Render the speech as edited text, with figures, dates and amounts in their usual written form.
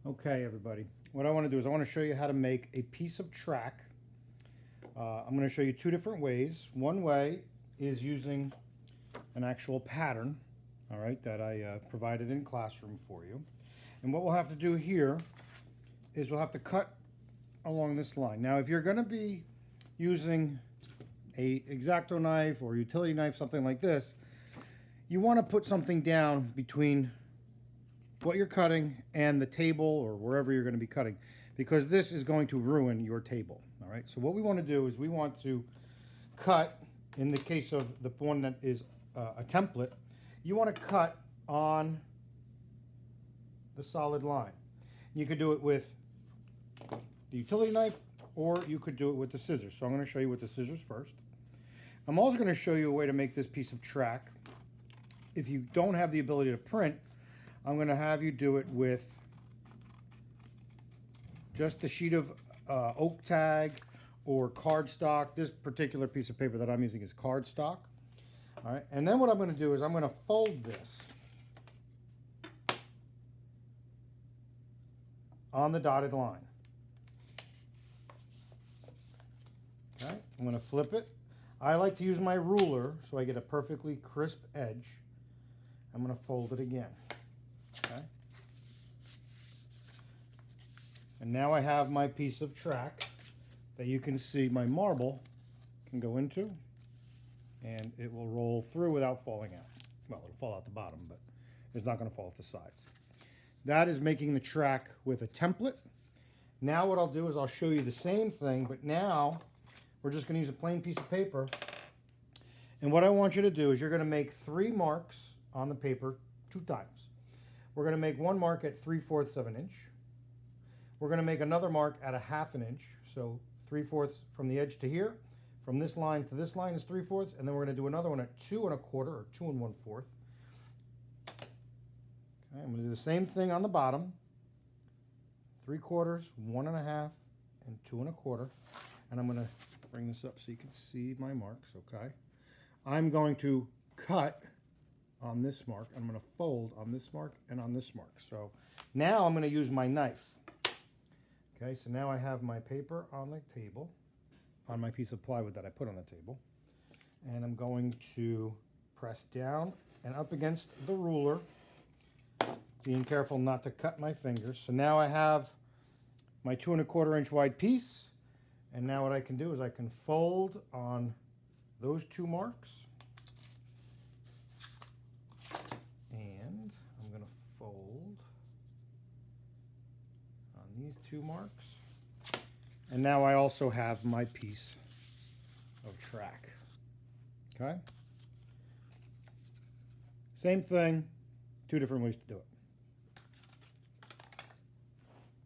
Okay, everybody. What I want to do is I want to show you how to make a piece of track. I'm going to show you two different ways. One way is using an actual pattern, all right, that I provided in classroom for you. And what we'll have to do here is we'll have to cut along this line. Now, if you're going to be using a X-Acto knife or utility knife, something like this, you want to put something down between what you're cutting and the table or wherever you're going to be cutting, because this is going to ruin your table. All right, so what we want to do is we want to cut, in the case of the one that is a template, you want to cut on the solid line. You could do it with the utility knife or you could do it with the scissors. So I'm going to show you with the scissors first. I'm also going to show you a way to make this piece of track. If you don't have the ability to print, I'm going to have you do it with just a sheet of oak tag or cardstock. This particular piece of paper that I'm using is cardstock. All right, and then what I'm going to do is I'm going to fold this on the dotted line. Okay, I'm going to flip it. I like to use my ruler so I get a perfectly crisp edge. I'm going to fold it again. Okay. And now I have my piece of track that you can see my marble can go into, and it will roll through without falling out. Well, it'll fall out the bottom, but it's not going to fall off the sides. That is making the track with a template. Now what I'll do is I'll show you the same thing, but now we're just going to use a plain piece of paper. And what I want you to do is you're going to make 3 marks on the paper 2 times. We're going to make one mark at 3/4 of an inch. We're going to make another mark at 1/2 an inch. So 3/4 from the edge to here. From this line to this line is 3/4. And then we're going to do another one at 2 1/4 or 2 1/4. Okay, I'm going to do the same thing on the bottom. 3/4, 1 1/2, and 2 1/4. And I'm going to bring this up so you can see my marks, okay? I'm going to cut on this mark. I'm going to fold on this mark and on this mark. So now I'm going to use my knife. Okay, so now I have my paper on the table, on my piece of plywood that I put on the table. And I'm going to press down and up against the ruler, being careful not to cut my fingers. So now I have my 2 1/4 inch wide piece. And now what I can do is I can fold on those 2 marks. And I'm going to fold on these 2 marks. And now I also have my piece of track. Okay? Same thing, 2 different ways to do it.